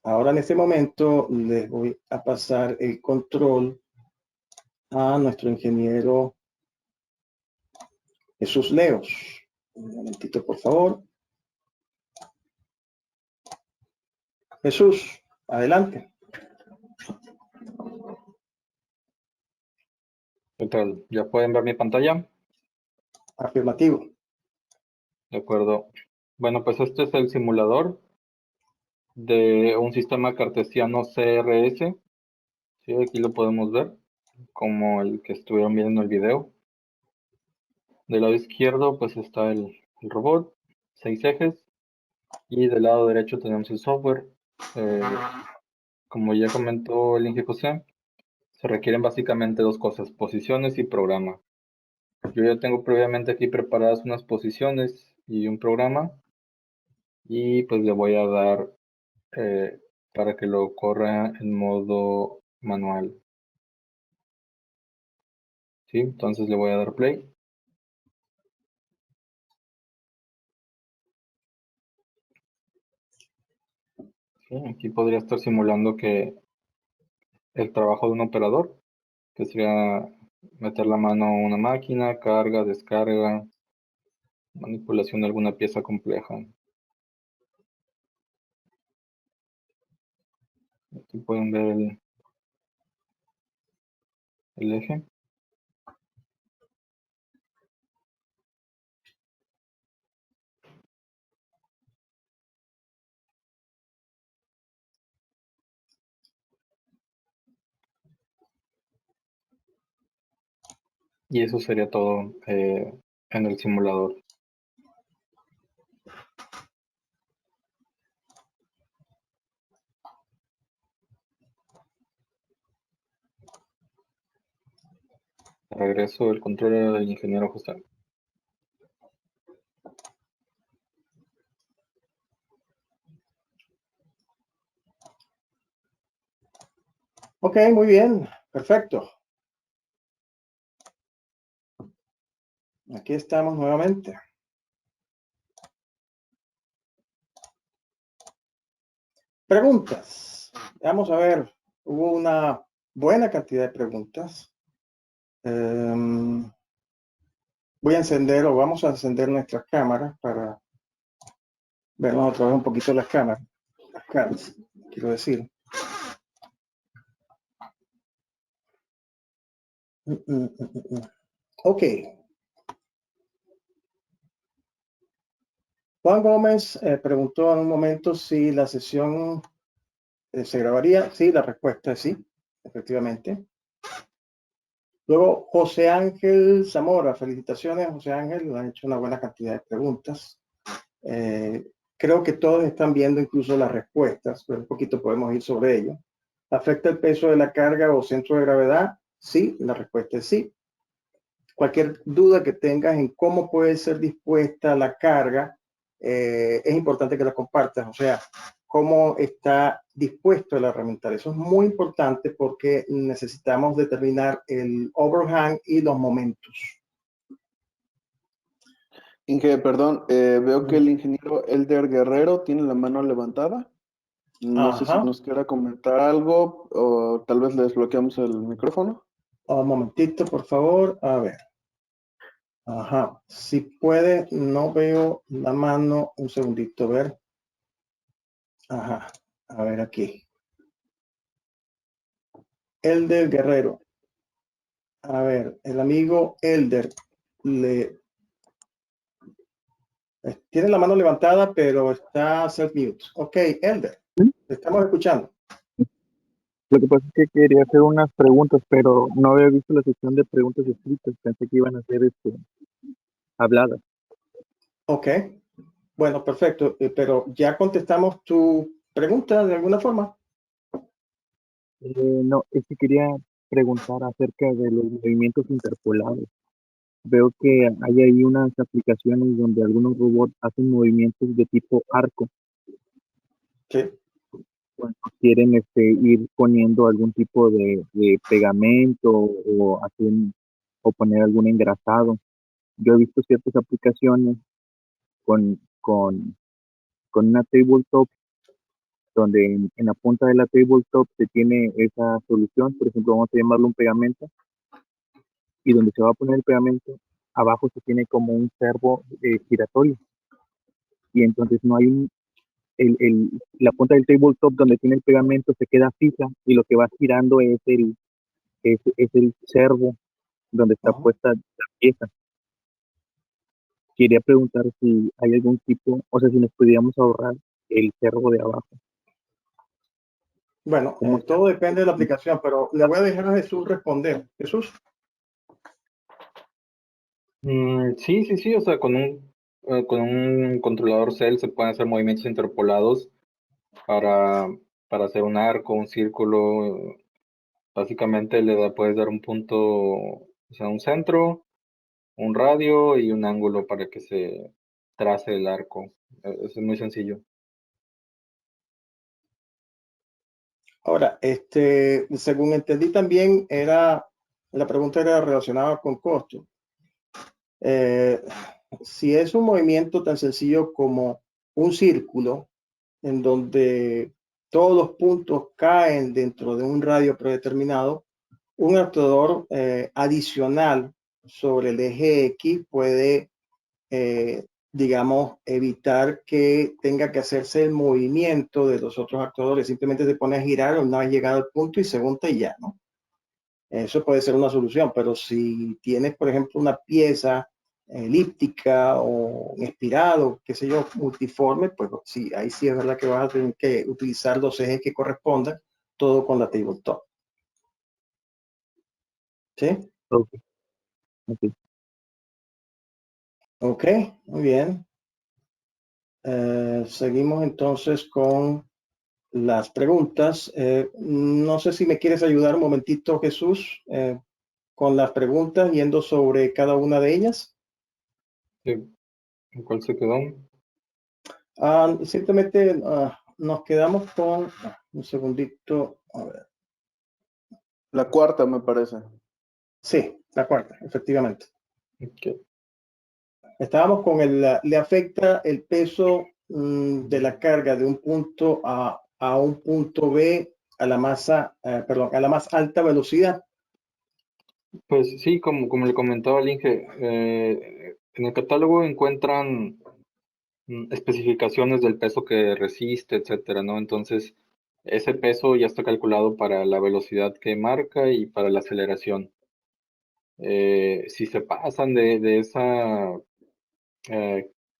Ahora en este momento les voy a pasar el control a nuestro ingeniero Jesús Leos. Un momentito, por favor. Jesús, adelante. ¿Qué tal? ¿Ya pueden ver mi pantalla? Afirmativo. De acuerdo. Bueno, pues este es el simulador de un sistema cartesiano CRS. Sí, aquí lo podemos ver, como el que estuvieron viendo en el video. Del lado izquierdo, pues está el robot, 6 ejes, y del lado derecho tenemos el software. Como ya comentó el Inge José, se requieren básicamente dos cosas, posiciones y programa. Yo ya tengo previamente aquí preparadas unas posiciones y un programa, y pues le voy a dar para que lo corra en modo manual. Sí, entonces le voy a dar play. Sí, aquí podría estar simulando que el trabajo de un operador, que sería meter la mano a una máquina, carga, descarga, manipulación de alguna pieza compleja. Aquí pueden ver el eje. Y eso sería todo en el simulador. Regreso el control del ingeniero José. Ok, muy bien, perfecto. Aquí estamos nuevamente. Preguntas. Vamos a ver, hubo una buena cantidad de preguntas. Voy a encender o vamos a encender nuestras cámaras para vernos otra vez un poquito las cámaras. Las caras, quiero decir. Ok. Juan Gómez preguntó en un momento si la sesión se grabaría. Sí, la respuesta es sí, efectivamente. Luego, José Ángel Zamora, felicitaciones, José Ángel, han hecho una buena cantidad de preguntas. Creo que todos están viendo incluso las respuestas, pero un poquito podemos ir sobre ello. ¿Afecta el peso de la carga o centro de gravedad? Sí, la respuesta es sí. Cualquier duda que tengas en cómo puede ser dispuesta la carga, es importante que la compartas, o sea, cómo está dispuesto el herramienta. Eso es muy importante porque necesitamos determinar el overhang y los momentos. Inge, perdón, veo que el ingeniero Elder Guerrero tiene la mano levantada. No sé si Ajá, nos quiera comentar algo o tal vez le desbloqueamos el micrófono. un momentito, por favor, a ver. Ajá, si puede, no veo la mano, un segundito, a ver. Ajá, a ver aquí. Elder Guerrero. A ver, el amigo Elder tiene la mano levantada, pero está self-mute. Ok, Elder, te estamos escuchando. Lo que pasa es que quería hacer unas preguntas, pero no había visto la sección de preguntas escritas. Pensé que iban a ser habladas. Ok, bueno, perfecto. Pero ya contestamos tu pregunta de alguna forma. No, es que quería preguntar acerca de los movimientos interpolados. Veo que hay ahí unas aplicaciones donde algunos robots hacen movimientos de tipo arco. Sí. Cuando quieren ir poniendo algún tipo de pegamento o poner algún engrasado. Yo he visto ciertas aplicaciones con una tabletop donde en la punta de la tabletop se tiene esa solución, por ejemplo, vamos a llamarlo un pegamento, y donde se va a poner el pegamento, abajo se tiene como un servo giratorio, y entonces no hay la punta del tabletop donde tiene el pegamento se queda fija, y lo que va girando es el servo donde está Ajá. puesta la pieza. Quería preguntar si hay algún tipo, o sea, si nos pudiéramos ahorrar el servo de abajo. Bueno, ¿Cómo todo depende de la aplicación, pero le voy a dejar a Jesús responder. Jesús. Sí, sí, sí, o sea, con un controlador cell se pueden hacer movimientos interpolados para, para hacer un arco, un círculo. Básicamente puedes dar un punto, o sea, un centro, un radio y un ángulo para que se trace el arco. Eso es muy sencillo. Ahora, según entendí también, era La pregunta era relacionada con costo. Si es un movimiento tan sencillo como un círculo en donde todos los puntos caen dentro de un radio predeterminado, un actuador adicional sobre el eje X puede, digamos, evitar que tenga que hacerse el movimiento de los otros actuadores. Simplemente se pone a girar una vez llegado al punto y se monta y ya, ¿no? Eso puede ser una solución, pero si tienes, por ejemplo, una pieza elíptica o un espirado, qué sé yo, multiforme, pues sí, ahí sí es verdad que vas a tener que utilizar los ejes que correspondan, todo con la tabletop. ¿Sí? Ok, ok. Ok, muy bien. Seguimos entonces con las preguntas. No sé si me quieres ayudar un momentito, Jesús, con las preguntas, yendo sobre cada una de ellas. Sí, ¿en cuál se quedó? Simplemente nos quedamos con un segundito. A ver. La cuarta, me parece. Sí, la cuarta, efectivamente. Ok. Estábamos con le afecta el peso de la carga de un punto a un punto B a la masa, perdón, a la más alta velocidad. Pues sí, como le comentaba el Inge, en el catálogo encuentran especificaciones del peso que resiste, etcétera, ¿no? Entonces, ese peso ya está calculado para la velocidad que marca y para la aceleración. Si se pasan eh,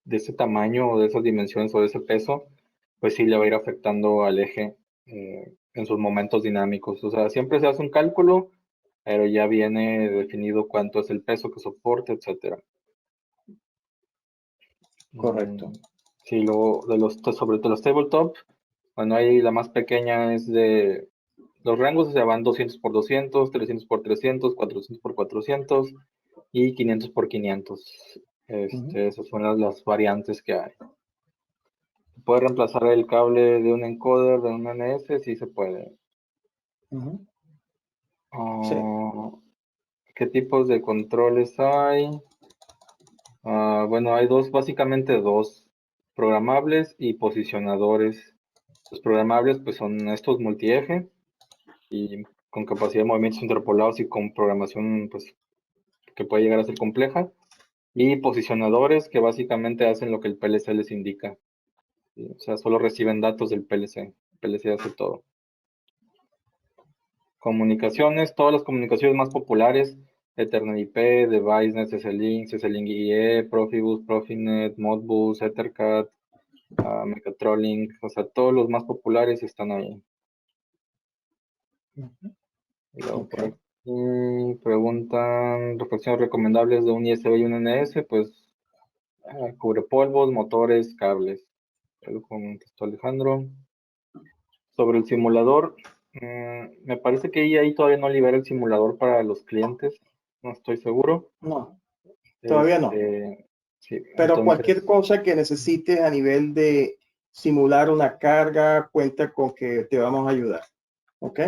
de ese tamaño o de esas dimensiones o de ese peso, pues sí le va a ir afectando al eje en sus momentos dinámicos. O sea, siempre se hace un cálculo, pero ya viene definido cuánto es el peso que soporta, etcétera. Correcto. Sí, sobre todo los tabletop, bueno, ahí la más pequeña es de los rangos, o sea, van 200 por 200, 300 por 300, 400 por 400 y 500 por 500. Esas son las variantes que hay. ¿Puede reemplazar el cable de un encoder de un NS? Sí se puede. Sí. ¿Qué tipos de controles hay? Bueno, hay básicamente dos, programables y posicionadores. Los programables pues son estos multieje y con capacidad de movimientos interpolados y con programación pues que puede llegar a ser compleja. Y posicionadores que básicamente hacen lo que el PLC les indica. ¿Sí? O sea, solo reciben datos del PLC. El PLC hace todo. Comunicaciones, todas las comunicaciones más populares, Ethernet IP, DeviceNet, CC-Link, CC-Link IE, Profibus, Profinet, Modbus, Ethercat, Mechatrolink, o sea, todos los más populares están ahí. Y luego por Okay. aquí preguntan refacciones recomendables de un ISB y un NS, pues cubre polvos, motores, cables. Algo contestó Alejandro. Sobre el simulador, me parece que ahí todavía no libera el simulador para los clientes, no estoy seguro. No, todavía no. Sí, Pero cualquier entonces, cosa que necesites a nivel de simular una carga, cuenta con que te vamos a ayudar. ¿Ok?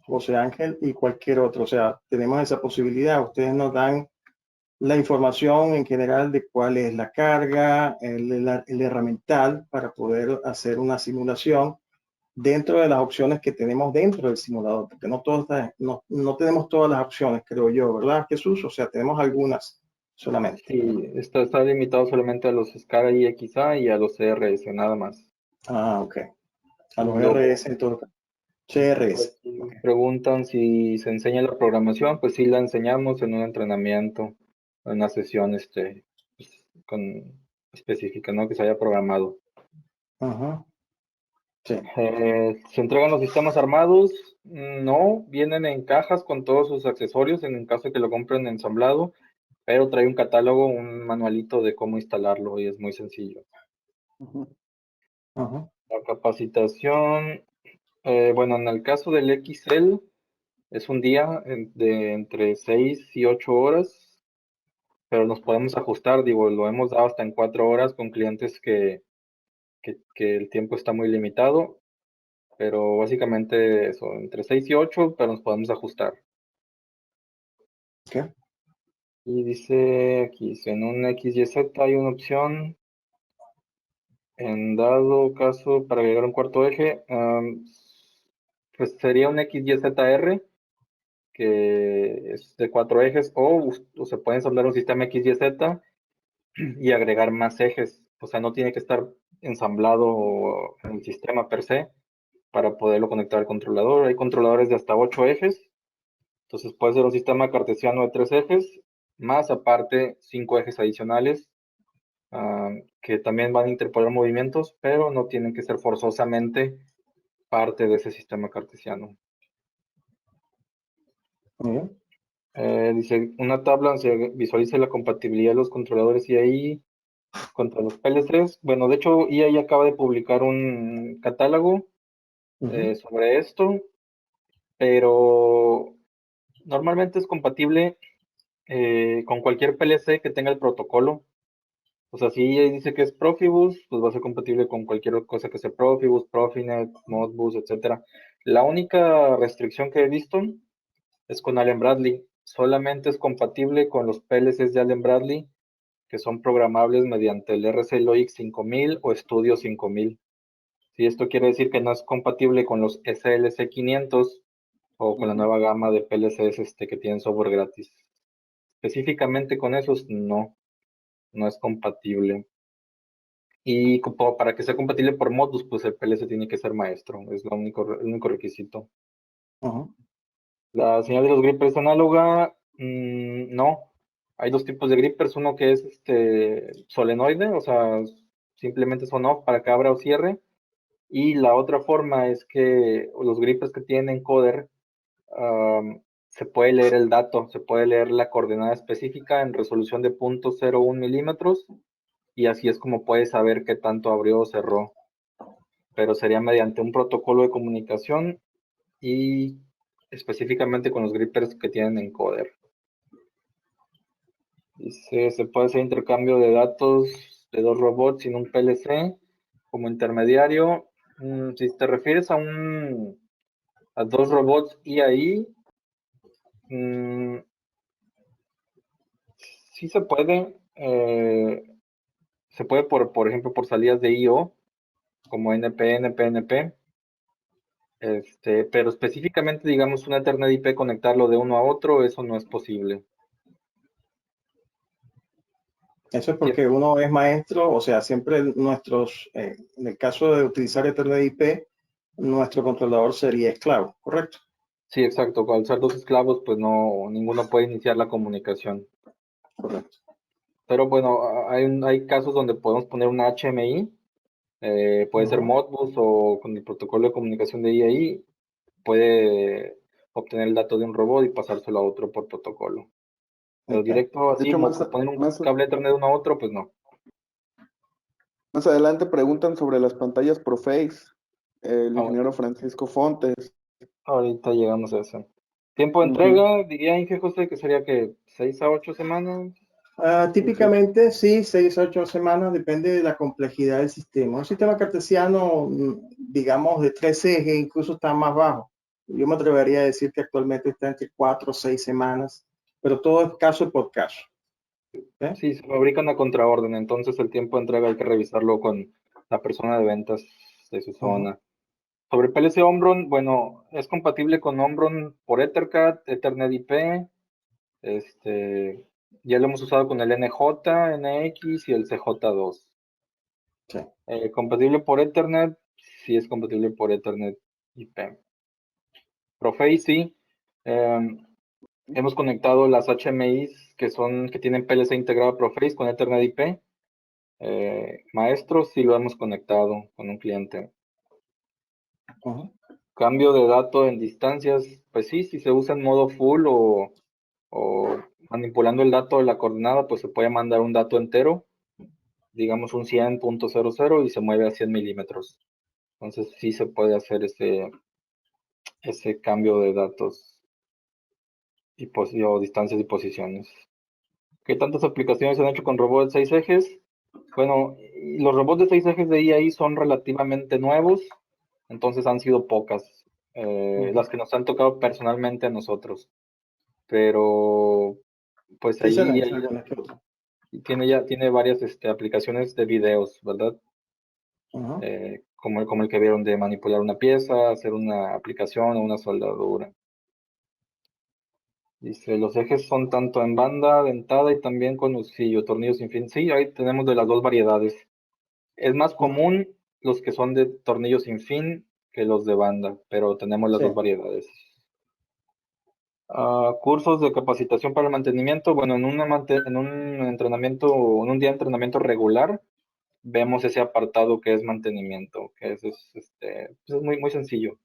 José Ángel y cualquier otro. O sea, tenemos esa posibilidad. Ustedes nos dan la información en general de cuál es la carga, el herramental para poder hacer una simulación dentro de las opciones que tenemos dentro del simulador, porque no tenemos todas las opciones, creo yo, ¿verdad, Jesús? O sea, tenemos algunas solamente. sí, está limitado solamente a los SCADA y XA y a los CRS, nada más. Ok. A los Luego, RS en todo caso. por CRS. aquí Ok. preguntan si se enseña la programación, pues sí la enseñamos en un entrenamiento, en una sesión pues, específica, ¿no? Que se haya programado. Ajá. Sí. ¿Se entregan los sistemas armados? No, vienen en cajas con todos sus accesorios en el caso de que lo compren ensamblado, pero trae un catálogo, un manualito de cómo instalarlo y es muy sencillo. Ajá. La capacitación, bueno, en el caso del XL es un día de entre 6 y 8 horas, pero nos podemos ajustar, digo, lo hemos dado hasta en 4 horas con clientes que el tiempo está muy limitado. Pero básicamente eso, entre 6 y 8, pero nos podemos ajustar. Ok. Y dice aquí, si en un XYZ hay una opción, en dado caso para agregar un cuarto eje, pues sería un XYZR, que es de 4 ejes, o se puede ensamblar un sistema XYZ y agregar más ejes. O sea, no tiene que estar ensamblado en el sistema per se para poderlo conectar al controlador. Hay controladores de hasta 8 ejes. Entonces puede ser un sistema cartesiano de 3 ejes, más aparte 5 ejes adicionales, que también van a interpolar movimientos, pero no tienen que ser forzosamente parte de ese sistema cartesiano. Muy bien. Dice, una tabla donde se visualiza la compatibilidad de los controladores IAI contra los PLCs. Bueno, de hecho, IAI acaba de publicar un catálogo sobre esto, pero normalmente es compatible con cualquier PLC que tenga el protocolo. O sea, si IAI dice que es Profibus, pues va a ser compatible con cualquier cosa que sea Profibus, Profinet, Modbus, etcétera. La única restricción que he visto es con Allen Bradley. Solamente es compatible con los PLCs de Allen Bradley que son programables mediante el RC Logic 5000 o Studio 5000. Si esto quiere decir que no es compatible con los SLC 500 o con la nueva gama de PLCs que tienen software gratis. Específicamente con esos no es compatible. Y para que sea compatible por Modbus, pues el PLC tiene que ser maestro, es el único requisito. La señal de los grippers es análoga, no. Hay dos tipos de grippers, uno que es solenoide, o sea, simplemente son off para que abra o cierre. Y la otra forma es que los grippers que tienen encoder, se puede leer el dato, se puede leer la coordenada específica en resolución de 0.01 milímetros, y así es como puedes saber qué tanto abrió o cerró. Pero sería mediante un protocolo de comunicación y específicamente con los grippers que tienen encoder. Dice, se puede hacer intercambio de datos de dos robots sin un PLC como intermediario. Si te refieres a dos robots IAI, sí se puede. Se puede por ejemplo, por salidas de I/O, como NP, NP, NP. Pero específicamente, digamos, una Ethernet IP, conectarlo de uno a otro, eso no es posible. Eso es porque uno es maestro, o sea, siempre en el caso de utilizar Ethernet IP, nuestro controlador sería esclavo, ¿correcto? Sí, exacto. Al ser dos esclavos, pues no, ninguno puede iniciar la comunicación. Correcto. Pero bueno, hay casos donde podemos poner una HMI, puede ser Modbus o con el protocolo de comunicación de IAI, puede obtener el dato de un robot y pasárselo a otro por protocolo. Pero directo De así, hecho, poner un cable Ethernet de uno a otro, pues no. Más adelante preguntan sobre las pantallas Proface, el ingeniero Francisco Fontes. Ahorita llegamos a eso. Tiempo de entrega, diría Inge José, que sería que 6 a 8 semanas. Típicamente sí, 6 a 8 semanas, depende de la complejidad del sistema. Un sistema cartesiano, digamos, de 3 ejes, incluso está más bajo. Yo me atrevería a decir que actualmente está entre 4 o 6 semanas, pero todo es caso por caso. Sí, se fabrican a contraorden, entonces el tiempo de entrega hay que revisarlo con la persona de ventas de su zona. Sobre PLC Omron, bueno, es compatible con Omron por Ethercat, Ethernet IP, ya lo hemos usado con el NJ, NX y el CJ2. Sí. Compatible por Ethernet, sí es compatible por Ethernet IP. Proface, sí. Hemos conectado las HMIs que tienen PLC integrado a Proface con Ethernet IP. Maestros, sí lo hemos conectado con un cliente. Cambio de dato en distancias, pues sí, si se usa en modo full o manipulando el dato de la coordenada, pues se puede mandar un dato entero, digamos un 100.00 y se mueve a 100 milímetros. Entonces sí se puede hacer ese cambio de datos o distancias y posiciones. ¿Qué tantas aplicaciones se han hecho con robots de 6 ejes? Bueno, los robots de 6 ejes de IAI son relativamente nuevos, entonces han sido pocas las que nos han tocado personalmente a nosotros. pero pues Sí, se ahí lanza algunas que otras. tiene varias aplicaciones de videos, ¿verdad? Ujú. Como el que vieron de manipular una pieza, hacer una aplicación o una soldadura. Dice, los ejes son tanto en banda dentada y también con lucillo, tornillos sin fin. Sí, ahí tenemos de las dos variedades. Es más común los que son de tornillos sin fin que los de banda, pero tenemos las Sí. dos variedades. Cursos de capacitación para el mantenimiento. Bueno, en un entrenamiento, en un día de entrenamiento regular, vemos ese apartado que es mantenimiento, que es muy, muy sencillo.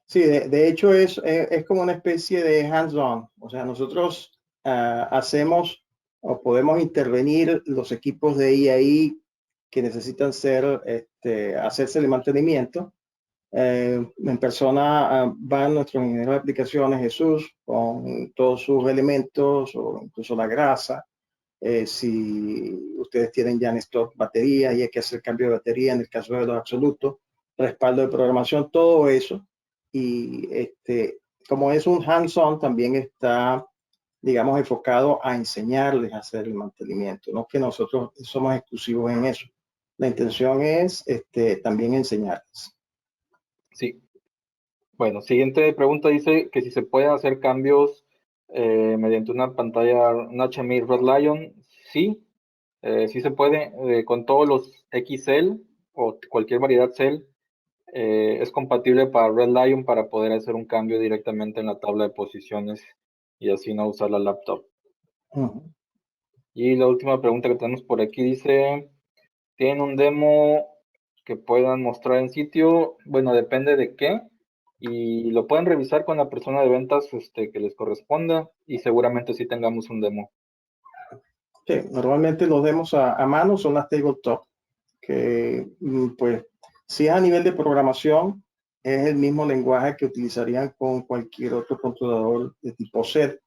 Sí, de hecho es como una especie de hands-on. O sea, nosotros hacemos o podemos intervenir los equipos de IAI que necesitan hacerse el mantenimiento. En persona van nuestros ingenieros de aplicaciones, Jesús, con todos sus elementos o incluso la grasa. Si ustedes tienen ya en stock baterías y hay que hacer cambio de batería en el caso de los absolutos, respaldo de programación, todo eso. Y como es un hands-on, también está, digamos, enfocado a enseñarles a hacer el mantenimiento. No es que nosotros somos exclusivos en eso. La intención es también enseñarles. Sí. Bueno, siguiente pregunta dice que si se puede hacer cambios mediante una pantalla, un HMI Red Lion. Sí, sí se puede. Con todos los XL o cualquier variedad Cell, es compatible para Red Lion para poder hacer un cambio directamente en la tabla de posiciones y así no usar la laptop. Y la última pregunta que tenemos por aquí dice, ¿tienen un demo que puedan mostrar en sitio? Bueno, depende de qué. Y lo pueden revisar con la persona de ventas que les corresponda y seguramente sí tengamos un demo. Sí, normalmente los demos a mano son las tabletop, que pues si es a nivel de programación, es el mismo lenguaje que utilizarían con cualquier otro controlador de tipo set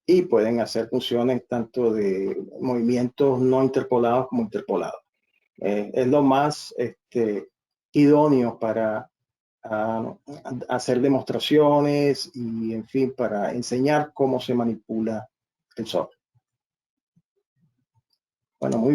y pueden hacer funciones tanto de movimientos no interpolados como interpolados. Es lo más idóneo para hacer demostraciones y, en fin, para enseñar cómo se manipula el software. Bueno, muy bien.